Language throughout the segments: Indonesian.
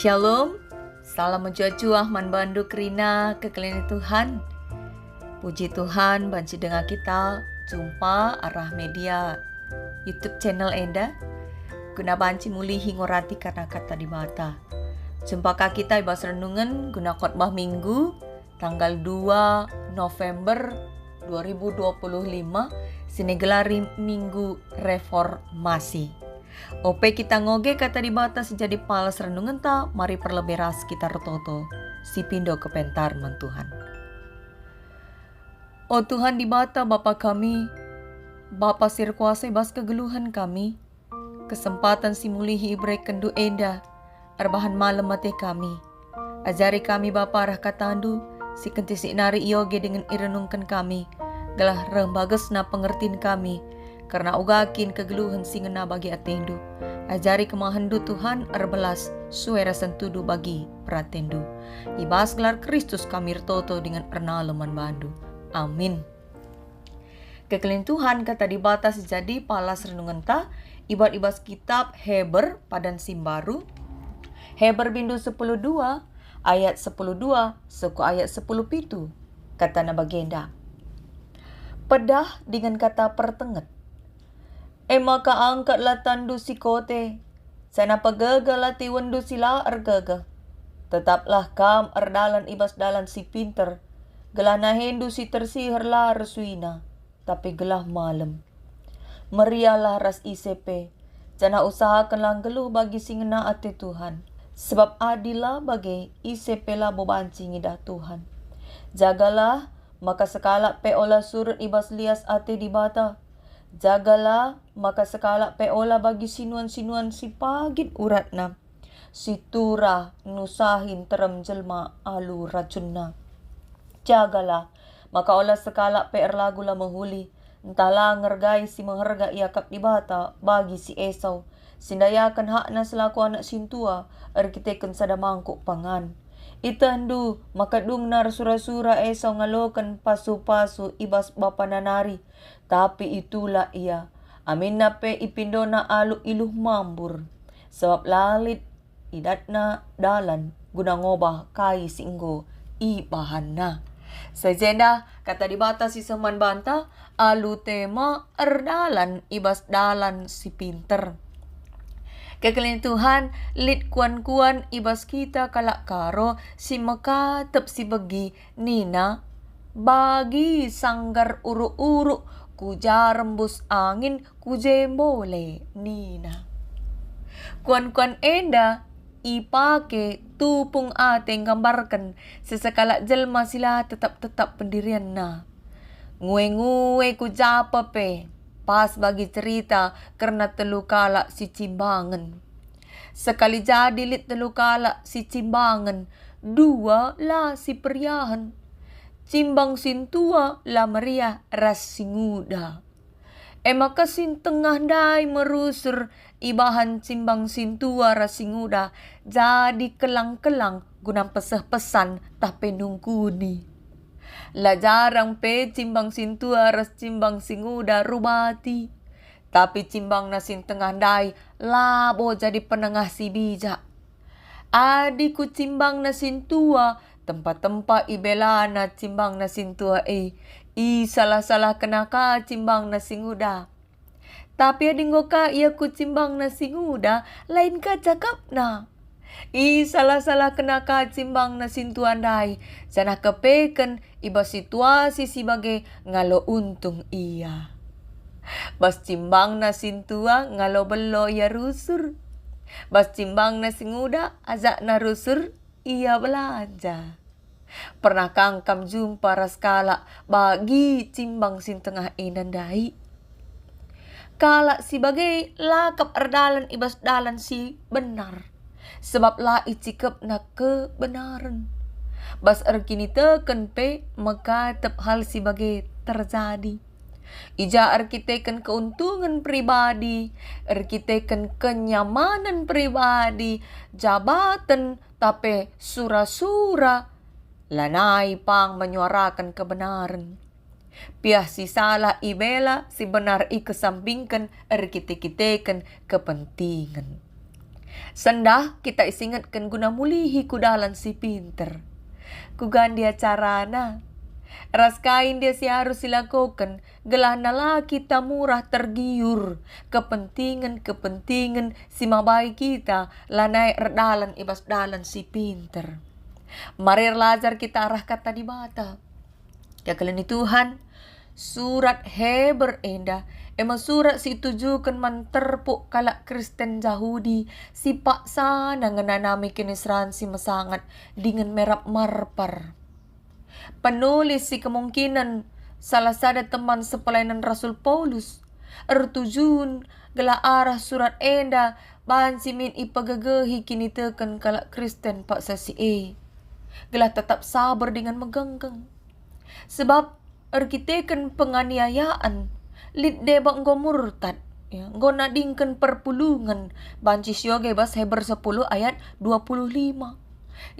Shalom, salam menjuah manbandu kerina kekalian Tuhan. Puji Tuhan, banci dengar kita jumpa arah media YouTube channel Enda. Guna banci muli hingorati karena kata di mata. Jumpakah kita ibas renungan guna khotbah minggu tanggal 2 November 2025 sinegelari Minggu Reformasi. Ope kita ngoge kata di batas jadi palas renungan ta, mari perleberas kita rototo si pindo kepentar men Tuhan. O Tuhan di bata Bapa kami, Bapa sirkuasa bas kegeluhan kami, kesempatan si mulihi ibrek kendu enda, arbahan malam mate kami. Ajari kami Bapa arah katandu, si kenti si nari ioge dengan irenungkan kami, galah rembages na pengertiin kami, karena ugakin kegeluhan singena bagi atendu. Ajari kemahandu Tuhan arbelas suara sentudu bagi pratendu. Ibas gelar Kristus kami toto dengan ernaleman bandu. Amin. Kekelin Tuhan kata di batas jadi palas renungan ta ibas kitab Heber padan simbaru. Heber bindu 10:2 ayat 10:2 suku ayat 10:7 kata na bagenda. Pedah dengan kata pertenget. Maka angkatlah tandu si kote, sana pagagala tiwandu sila argaga. Tetaplah kam ardalan ibas dalan si pinter, gelah nahendu si tersihir la reswina, tapi gelah malam. Merialah ras ICP, sana usahakan lang geluh bagi singena ate Tuhan, sebab adilah bagi ICP la bobanci ngidah Tuhan. Jagalah, maka sekala pe olah surut ibas lias ate di bata. Jagalah, maka sekala peola bagi sinuan-sinuan si pagit uratna. Si tura nusahin terem jelma alu racunna. Jagalah, maka olah sekala pe erlagu la mahuli. Entahlah ngergai si mengharga iakap di bata bagi si Esau. Sindayakan hakna selaku anak sintua, arkiteken sada mangkuk pangan. Itandu, maka dungnar sura-sura Esau ngalokan pasu-pasu ibas bapa nanari. Tapi itulah ia. Amin nape ipindona alu iluh mambur. Sebab lalit idatna dalan guna ngobah kai singgo ibahana. Sejenda kata di batas si seman banta alu tema erdalan ibas dalan si pinter. Kekelin Tuhan lit kuan-kuan ibas kita kalak karo si makatep si bagi nina bagi sanggar uru-uru kuja rembus angin kujembole nina. Kuan-kuan enda ipake tupung ate gambarkan sesekala jelma sila tetap pendirian na. Ngue-ngue kujapa pe. Pas bagi cerita karena telu kala si Cimbangan. Sekali jadi lit telu kala si Cimbangan, dua lah si Periahan. Cimbang sintua lah meriah ras singuda. Maka sin tengah dai merusur ibahan cimbang sintua ras singuda jadi kelang-kelang guna pesah-pesan tapi nungkuni. La jarang pe cimbang sintua ras cimbang singuda rubati. Tapi cimbang na sin tengah dai labo jadi penengah si bijak. Adiku cimbang na sintua tempat-tempat ibelana cimbang na sintua i salah-salah kenaka cimbang na singuda. Tapi adinggoka ia ku cimbang na singuda lain ka cakap na. Salah-salah kenaka cimbang na sintuan dai. Sana kepeken iba situasi sebagai ngalo untung ia. Bas cimbang na sintua ngalo belo ia rusur. Bas cimbang na singuda azak na rusur ia belanja. Pernah kangkam jumpa raskala bagi cimbang sin tengah inandai. Kala sebagai lakap erdalan ibas dalan si benar. Sebab la icikap na kebenaran. Bas erkini teken pe maka tep hal sebagai terjadi. Ija arkiteken keuntungan pribadi, arkiteken kenyamanan pribadi, jabatan tapi sura-sura lanai pang menyuarakan kebenaran. Piah si salah ibela si benar ikesampingkan arkiteken kepentingan. Sendah kita isingatkan guna mulihi kudalan si pinter. Kugan dia carana. Ras kain dia si harus dilakukan. Gelah nala kita murah tergiur. Kepentingan si mabai kita. Lanai erdalan ibas dalan si pinter. Mari lajar kita arah kata di mata. Ya kalian Tuhan. Surat Heber endah. Emang surat si tujukan man terpuk kalak Kristen Yahudi. Si paksa nangananami kinisran si masangat dengan merap marpar. Penulis si kemungkinan salah sada teman sepelainan Rasul Paulus. Ertujun gela arah surat enda bahan si min ipagagehi kini teken kalak Kristen paksa si Gela tetap sabar dengan megenggang. Sebab erkiteken penganiayaan lid debak nggo murtad ya nggo nadingken perpulungan banci syoge bas Heber 10 ayat 25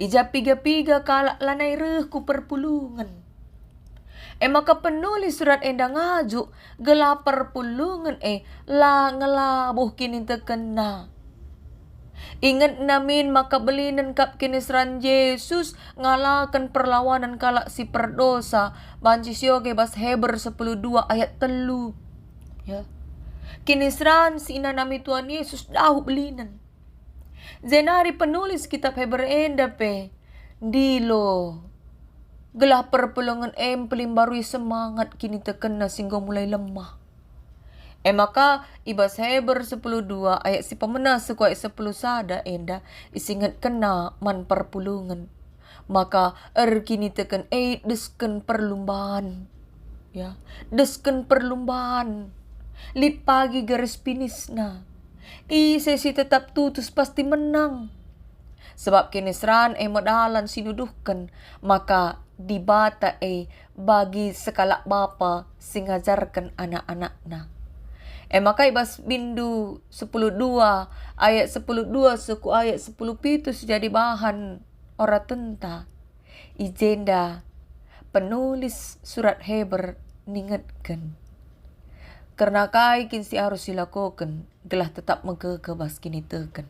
ija piga-piga kalak lanai reh ku perpulungan maka penulis surat enda ngaju gela perpulungan la ngelabuh kini tekena. Ingat namin maka belinan kap kinisran Yesus ngalakan perlawanan kalak si perdosa banci syoge bas Heber 10:2 ayat 3 ya. Kinisran si inanami Tuhan Yesus dahu belinan. Zenari penulis kitab Heber enda dilo gelah perpulungan pelimbarui semangat kini tekena sehingga mulai lemah. Maka ibas Heber 10:2 ayat si pemena suku ayat 10 sada enda isingat kena man perpulungan. Maka kini teken desken perlumbaan. Ya, desken perlumbaan. Lit pagi garis finisna. Sesi tetap tutus pasti menang. Sebab kinisran modalan sinuduhkan. Maka dibata bagi sekalak bapa singajarkan anak-anakna. Maka ibas bindu 10:2 ayat 10:2 suku ayat 10 jadi bahan ora tenta. Ijenda penulis surat Heber ningatkan. Karena kai kinsi harus dilakukan gelah tetap megegabas kini teken.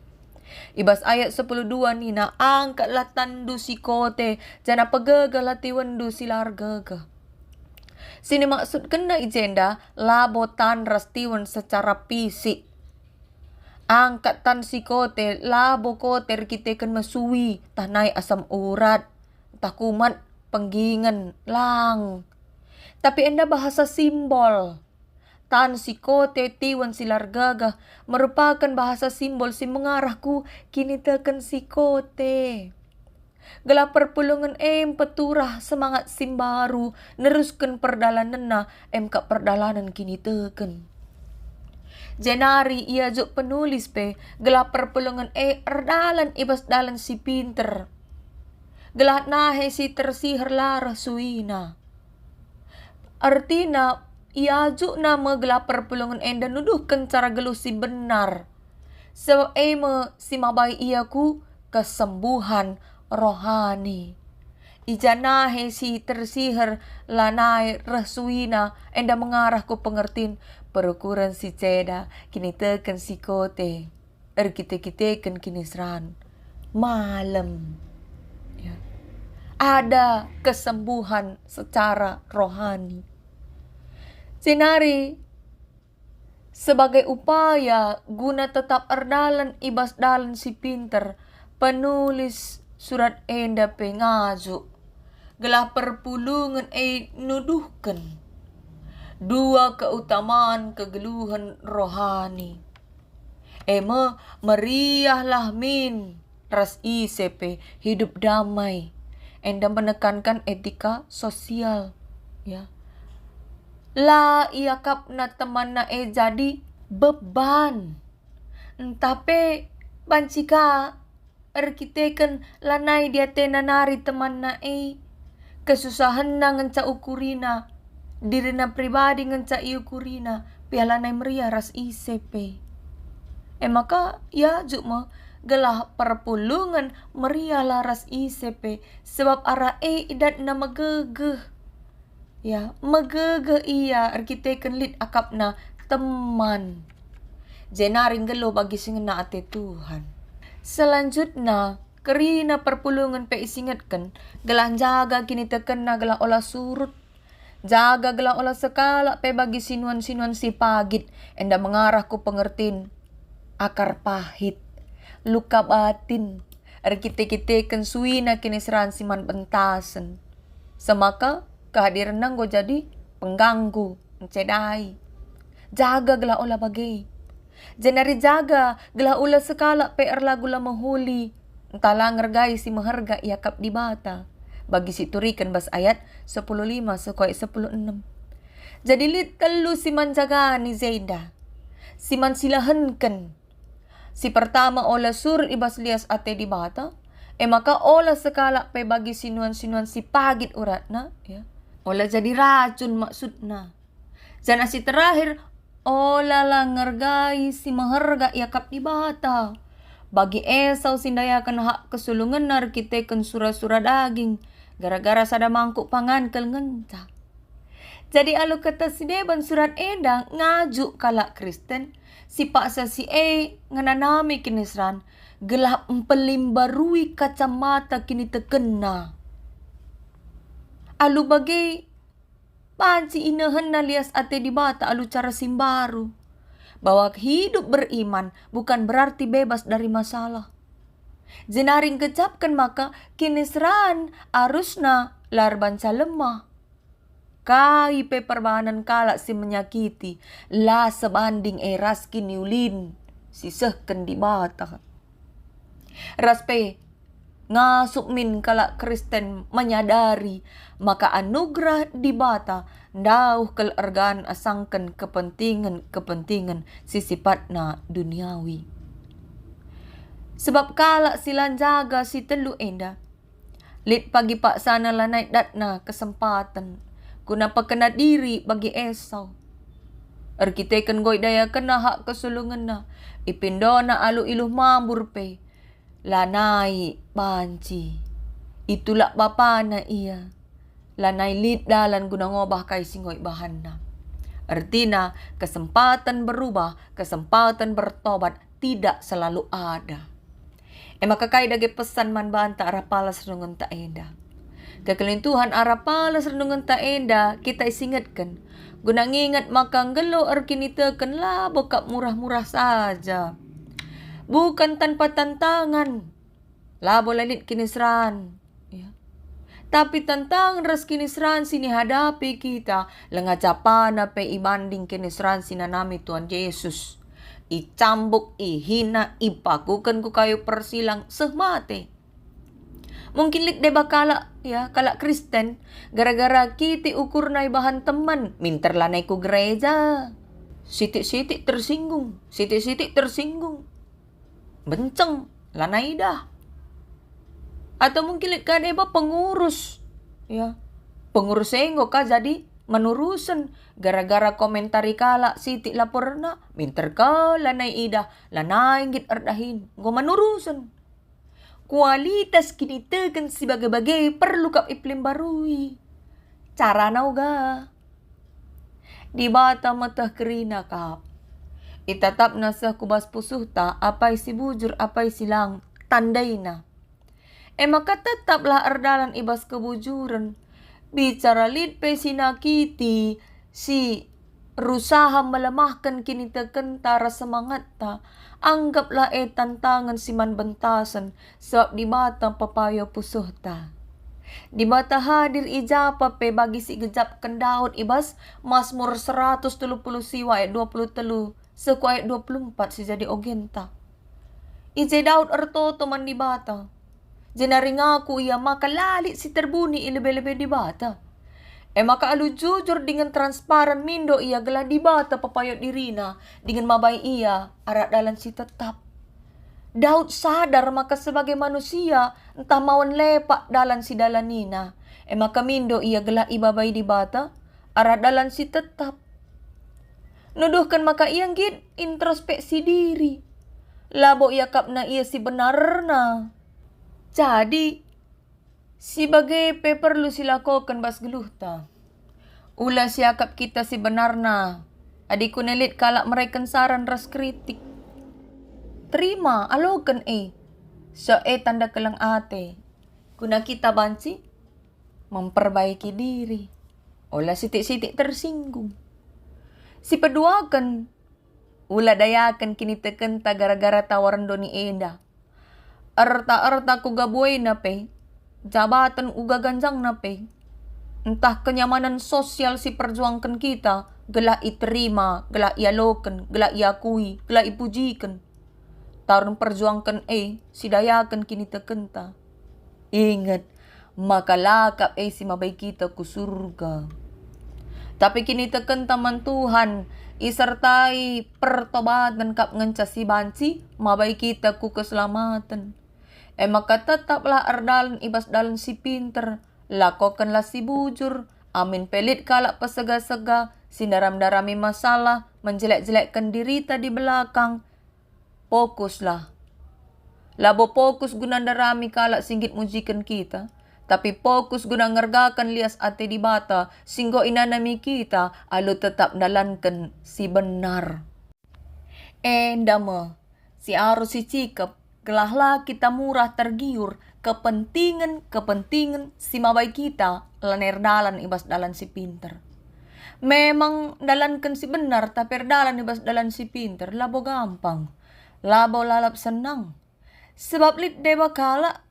Ibas ayat 10:2 nina angkatlah tandu si kote jana pegegah tiwendu silargega. Sini maksud kena ijenda labotan rastiwan secara fisik. Angkat tan si kote labo kote rikitekan masui tanai asam urat takumat penggingan lang. Tapi enda bahasa simbol. Tan si kote tiwan silargagah merupakan bahasa simbol si mengarahku kini teken si kote. Gelap perpulungan peturah semangat simbaru neruskan perdalanan na kak perdalanan kini teken. Jenari ia juk penulis gelap perpulungan erdalan ibas dalan si pinter. Gelat nahe si tersihir lara suina. Artina ia juk nama gelap perpulungan dan nuduhkan cara gelusi benar. Sebab si mabai iaku kesembuhan rohani. Ijanahe si tersihir lanai rasuina enda mengarah ku pengertiin perukuran si ceda kini teken si kote kite-kiteken kini seran malam ya. Ada kesembuhan secara rohani. Sinari sebagai upaya guna tetap erdalan ibas dalan si pinter penulis surat enda ngaju gelah perpulungan nuduhkan dua keutamaan kegeluhan rohani. Meriahlah min ras ICP hidup damai enda menekankan etika sosial ya. La ia kapna temanna jadi beban. Tapi bancika arkiteken lanai dia tenanari temanna kesusahan na ngenca ukurina dirina pribadi ngenca ukurina pialanai meriah ras ICP. Maka ya jukma gelah perpulungan meriah laras ICP sebab ara idat na megegeh ya megegeh iya arkiteken lit akapna teman jenaring gelo bagi singena ate Tuhan. Selanjutnya, kerina perpulungan pe isingatkan, gelah jaga kini teken na gelah olah surut. Jaga gelah olah sekala pe bagi sinuan-sinuan si pagit, enda mengarah ku pengertin. Akar pahit, luka batin, arkite-kiteken suina kini seran siman bentasen. Semaka kehadiran nanggo jadi pengganggu, mencedai. Jaga gelah olah bagai. Jenari jaga gelah ulah sekala PR lagu la mahuli. Entahlah ngergai si maharga yakap di bata. Bagi si turikan bas ayat 15 sekoy 16. Jadi lit telu si manjagani Zaida. Si man silahankan. Si pertama olah sur ibas lias ate di bata. Maka olah sekala pe bagi sinuan-sinuan si pagit uratna. Ya. Olah jadi racun maksudna. Jana si terakhir olah lang ngargai si maharga yakap di bata. Bagi Esau sindayakan hak kesulungan nar kiteken sura-sura daging. Gara-gara sada mangkuk pangan kel ngenta. Jadi alu kata si deban surat edang ngaju kalak Kristen. Si paksa si ngananami kinisran. Gelah empelimbarui kacamata kini tekena. Alu bagi panci inahan na lias ate di bata alu cara simbaru. Bahwa hidup beriman bukan berarti bebas dari masalah. Jenaring kecapkan maka kinisran arusna larbanca lemah. Kai pe perbahanan kalak si menyakiti. La sebanding eras kiniulin. Sisehken di bata. Raspe ngasuk min kalak Kristen menyadari maka anugerah di bata dauh kelergaan asangkan kepentingan sisipatna duniawi. Sebab kalak silan jaga si telu enda lit pagi pak sana lanai datna kesempatan guna pakena diri bagi Esau. Arkiteken goy daya kena hak kesulungan na ipindona alu iluh mambur pe lanai banci. Itulah bapa na iya. Lanai lid dalan guna ngobah kay singoy bahanna. Artina kesempatan berubah, kesempatan bertobat tidak selalu ada. Maka kay dagi pesan man banta arapalas renungan ta enda. Kekelintuhan arapalas renungan ta enda kita isingatkan. Guna ngingat makang gelo arkiniteken lah bokap murah-murah saja. Bukan tanpa tantangan. Labo lalit kinisran. Ya. Tapi tantangan ras kinisran sini hadapi kita. Lengacapana pe ibanding kinisran sinanami Tuhan Yesus. Icambuk, ihina, ipakukan ku kayo persilang sehmate. Mungkin lit deba kalak Kristen. Gara-gara kiti ukur na bahan teman. Minterlanay ku gereja. Sitik-sitik tersinggung. Sitik-sitik tersinggung. Benceng, lanai dah. Atau mungkin lihat kan pengurus. Ya. Pengurus enggo ka jadi menurusan. Gara-gara komentari kalak sitik laporna. Minter ka lanai idah. Lanai git erdahin. Go menurusan. Kualitas kini tekan sebagai-bagai perlu kap iklim barui. Cara nauga. Di bata mata kerina kap. Itatap na sa kubas pusuh ta, apay si bujur, apay silang, tanday na. Maka tetaplah erdalan ibas kebujuran. Bicara lid pe sinakiti, si rusaha melemahkan kini tekentara semangat ta. Anggaplah tantangan siman bentasan, sebab di bata papayo pusuh ta. Di bata hadir ijapa pe bagi si gejap kendaud ibas Mazmur 130 siwa ayat 23. Seku ayat 24 si jadi ogenta. Ije Daud erto teman di bata. Jenari ngaku ia maka lalit si terbuni ilebe-lebe di bata. Maka alu jujur dengan transparan mindo ia gelah di bata papayot dirina. Dengan mabai ia arak dalan si tetap. Daud sadar maka sebagai manusia entah mawan lepak dalan si dalanina. Maka mindo ia gelah ibabai di bata arak dalan si tetap. Nuduhkan maka ia git introspeksi diri. Labo yakap na ia si benarna. Jadi, si bagai perlu silakokan bas geluhta. Ula siakap kita si benarna. Adiku nelit kalak mereka saran ras kritik. Terima, alokan So tanda kelang ate. Guna kita banci memperbaiki diri. Olah sitik-sitik tersinggung. Si peduakan ulah dayakan kini tekenta gara-gara tawaran doni enda. Erta-erta ku gabuay na pe. Jabatan uga ganjang na pe. Entah kenyamanan sosial si perjuangkan kita. Gelah iterima, gelah ialokan, gelah iakui, gelah ipujikan. Tarun perjuangkan si dayakan kini tekenta. Ingat, makalakap si mabay kita ku surga. Tapi kini tekenta man Tuhan, isertai pertobatan kap ngenca si banci, mabay kita ku keselamatan. Maka tetaplah ardalan ibas dalan si pinter, lakokanlah si bujur, amin pelit kalak pesega-sega, sindaram-darami masalah, menjelek-jelekkan dirita di belakang. Fokuslah. Labo fokus guna darami kalak singgit mujikan kita. Tapi fokus guna ngergakan lias ate di bata. Singgo inanami kita. Alo tetap nalankan si benar. Endama. Si arus si cikap. Gelahlah kita murah tergiur. Kepentingan si mabay kita. Laner dalan ibas dalan si pinter. Memang dalankan si benar. Tapi dalan ibas dalan si pinter. Labo gampang. Labo lalap senang. Sebab lit deba kala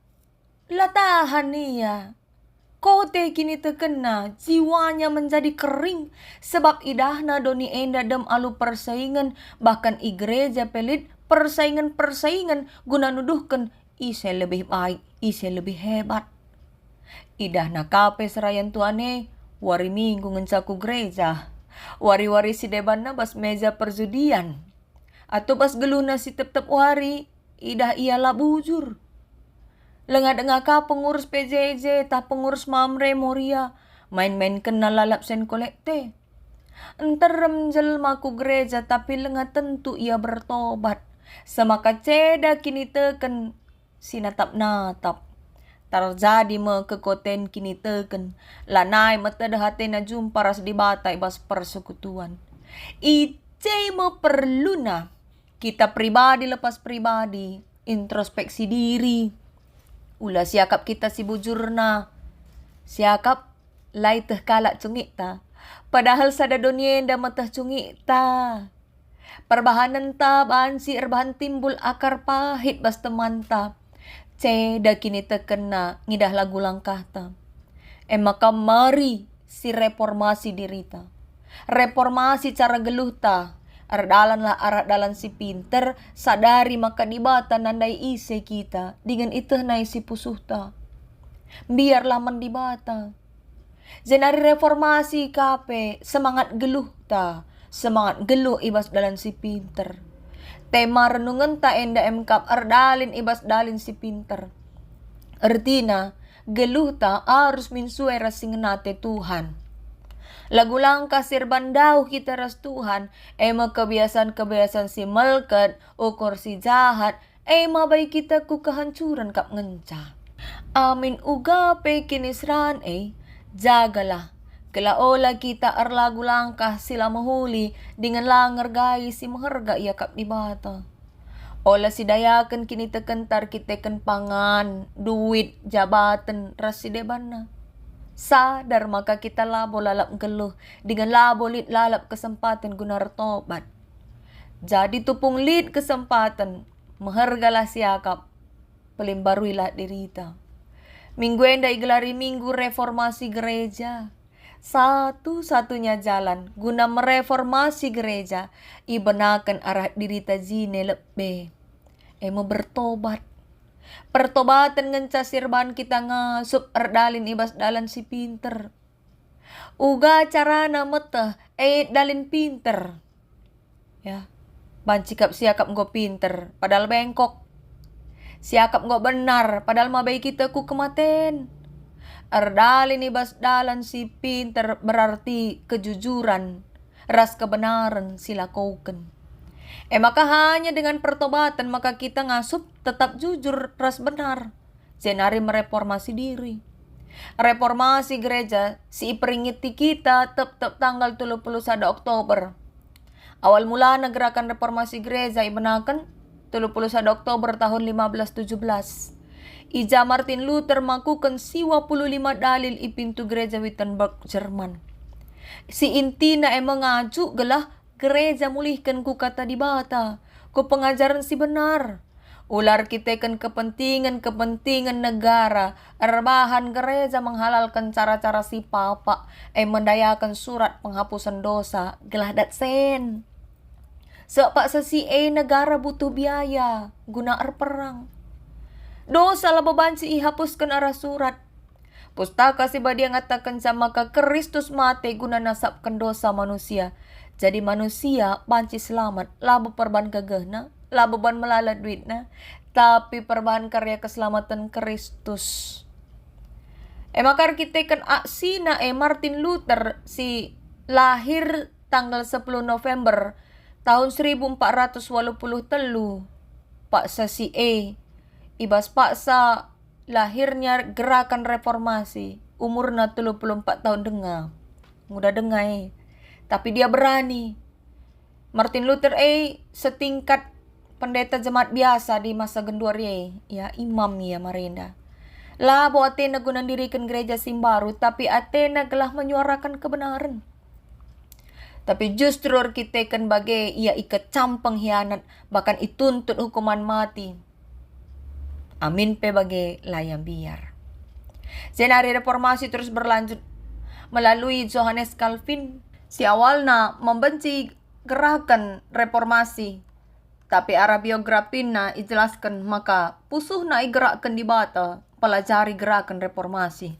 latahan niya. Kote kini terkena jiwanya menjadi kering. Sebab idahna doni enda dem alu persaingan. Bahkan i gereja pelit persaingan guna nuduhkan ise lebih baik, ise lebih hebat. Idahna kape serayan tuane wari minggu ngencaku gereja. Wari-wari si debanna bas meja perjudian. Atau bas geluna si tep-tep wari, idah ialah bujur. Lengah-dengah ka pengurus PJJ, tak pengurus Mamre Moria, main-main kena lalap sen kolekte. Enterem jelma ku gereja, tapi lengah tentu ia bertobat. Semaka ceda kini teken, sinatap-natap. Terjadi me kekoten kini teken, lanai metede hati na jumpa ras di batai bas persekutuan. Ice me perluna. Kita pribadi lepas pribadi, introspeksi diri. Ulah siakap kita si bujurna. Siakap lai teh kalak cungik ta. Padahal sada donienda matah cungik ta. Perbahanan ta bansi erbahan timbul akar pahit bas teman ta. Ceda kini terkena ngidah lagu langkah ta. Maka mari si reformasi dirita. Reformasi cara geluh ta. Ardalanlah arat dalan si pinter, sadari maka dibata nandai ise kita, dengan itu nai si pusuhta. Biarlah mendibata. Jenari reformasi kape, semangat geluh ta, semangat geluh ibas dalan si pinter. Tema renungan ta enda emkap ardalin ibas dalin si pinter. Artina, geluh ta harus minsue rasingnate Tuhan. Lagu langkah sirban daw kita ras Tuhan, ema kebiasaan-kebiasaan si melkat, ukur si jahat, mabay kita ku kehancuran kap ngenca. Amin uga pe kinisran jagalah. Kelaola kita lagu langkah sila mahuli, dengan langer gay si maharga iya kap di bata. Ola si dayakan kini tekentar kiteken pangan, duit, jabatan, ras si debana. Sadar maka kita labo lalap geluh, dengan labo lit lalap kesempatan guna tobat. Jadi tupung lit kesempatan, mehargalah siakap, pelimbaruilah dirita. Minggu enda igelari minggu reformasi gereja. Satu-satunya jalan guna mereformasi gereja, ibenakan arah dirita zine lebih. Bertobat. Pertobatan ngenca sirban kita ngasup erdalin ibas dalan si pinter. Uga carana meteh dalin pinter. Ya, bancikap siakap ngo pinter padahal bengkok. Siakap ngo benar padahal mabay kita ku kematen. Erdalin ibas dalan si pinter berarti kejujuran, ras kebenaran silakoken. Maka hanya dengan pertobatan maka kita ngasup tetap jujur ras benar. Jenari mereformasi diri. Reformasi gereja si peringiti kita tetap tanggal 31 Oktober. Awal mula gerakan reformasi gereja ibenakan 31 Oktober tahun 1517. Ija Martin Luther makukan siwa 55 dalil i pintu gereja Wittenberg, Jerman. Si inti na mengaju gelah gereja mulihkan ku kata di bata, ku pengajaran si benar. Ular kita kan kepentingan negara, erbahan gereja menghalalkan cara-cara si papa, mendayakan surat penghapusan dosa, gelah dat sen. Sepak sesi negara butuh biaya, guna perang. Dosa lah beban si ihapuskan arah surat. Pustaka si badia ngatakan sama ke Kristus mati guna nasabkan dosa manusia. Jadi manusia banci selamat, labu perban gagahna, labu ban melala duitna, tapi perban karya keselamatan Kristus. Makar kita kan aksi na Martin Luther si lahir tanggal 10 November tahun 1483. Pak sa si ibas paksa lahirnya gerakan reformasi, umurna 34 tahun dengar. Mudah dengar tapi dia berani. Martin Luther setingkat pendeta jemaat biasa di masa genduari ya imam ya Marinda. Lah bo Athena guna dirikan gereja simbaru, tapi Athena gelah menyuarakan kebenaran. Tapi justru kita kan bagai ia ikat campeng hianat, bahkan ituntut hukuman mati. Amin pe bagai layang biar. Senari reformasi terus berlanjut melalui Johannes Calvin. Si awalnya membenci gerakan reformasi, tapi arah biografina ijelaskan maka pusuh na igerakan di bata pelajari gerakan reformasi.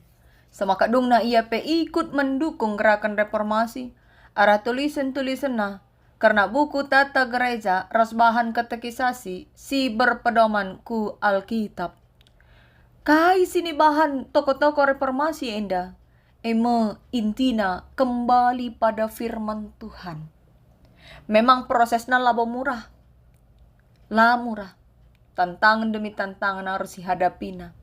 Semaka dung na ia pe ikut mendukung gerakan reformasi, arah tulisan-tulisan na karena buku tata gereja rasbahan katekisasi si berpedoman ku Alkitab. Kai sini bahan toko-toko reformasi enda. Intina kembali pada firman Tuhan. Memang prosesnya labo murah. Murah. Tantangan demi tantangan harus dihadapina.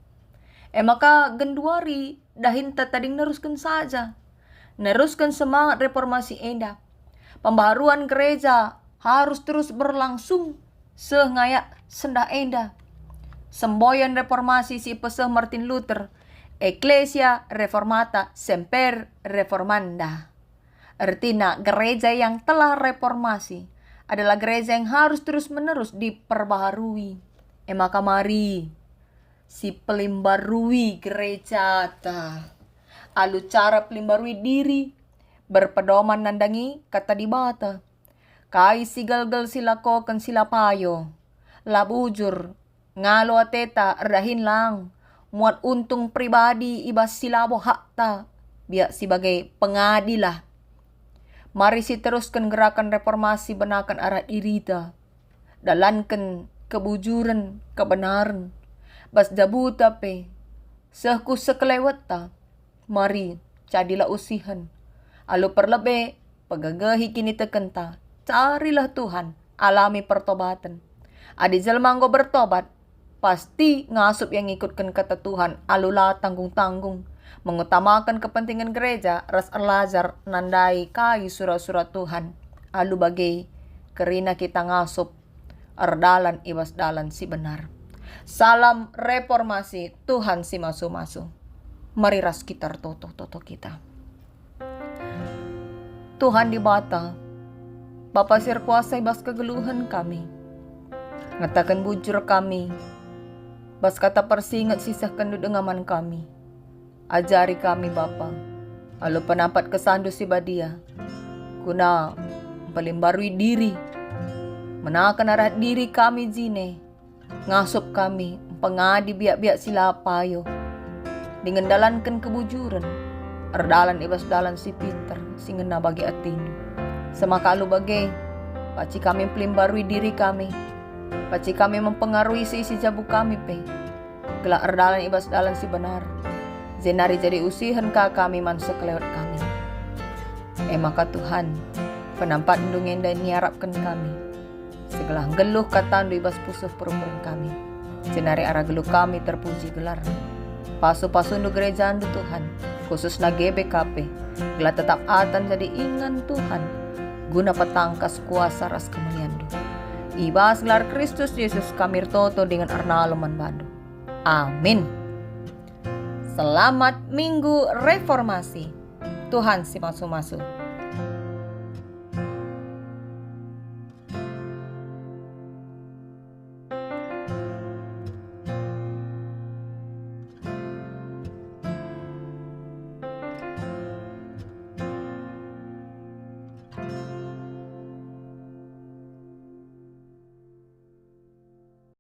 Maka genduari dahin tatading neruskan saja. Neruskan semangat reformasi enda. Pembaharuan gereja harus terus berlangsung sengaya sendah enda. Semboyan reformasi si peseh Martin Luther, Ecclesia Reformata Semper Reformanda. Artinya gereja yang telah reformasi adalah gereja yang harus terus-menerus diperbaharui. Maka mari si pelimbarui gereja ta. Alu cara pelimbarui diri berpedoman nandangi kata di bata. Kai si galgal sila koken sila payo. Labujur ngalo ateta rahin lang. Muat untung pribadi ibas silabo hakta. Biak sebagai pengadilah. Mari si teruskan gerakan reformasi benakan arah irita. Dalankan kebujuran, kebenaran. Bas jabuta pe. Sehku sekelewata. Mari jadilah usihan. Alu perlebe pagagahi kini tekenta. Carilah Tuhan. Alami pertobatan. Adi jelmanggo bertobat. Pasti ngasup yang ikutkan kata Tuhan, alula tanggung-tanggung, mengutamakan kepentingan gereja, ras erlajar, nandai kai surat-surat Tuhan, alu bagai kerina kita ngasup, erdalan ibas dalan si benar. Salam reformasi, Tuhan si masu-masu. Mari ras kita toto-toto kita. Tuhan di bata, Bapa sir kuasa ibas kegeluhan kami, ngatakan bujur kami, bas kata persingat sisahkan dengaman kami. Ajari kami Bapa. Alu penapat kesandu si badia. Guna pelimbarui diri. Menakan arah diri kami jine. Ngasup kami. Pengadi biak-biak sila payo. Dengan dalankan kebujuran. Erdalan ibas dalan si pinter. Singena bagi atindu. Semaka alu bagai. Paci kami pelimbarui diri kami. Paci kami mempengaruhi si jabu kami pe. Gelak erdalan ibas dalan si benar. Zenari jadi usihan kami man sekelewat kami. Maka Tuhan penampat ndungen dan niarapkan kami. Segelah geluh katandu ibas pusuh perumuran kami. Zenari arah geluh kami terpuji gelar. Pasu-pasu ndu gereja ndu Tuhan. Khusus na GBKP. Gelah tetap atan jadi ingan Tuhan. Guna petangkas kuasa ras kemuliaan ndu. Ibas gelar Kristus Yesus kami toto dengan Arnalo Manbando. Amin. Selamat Minggu Reformasi. Tuhan si masu-masu.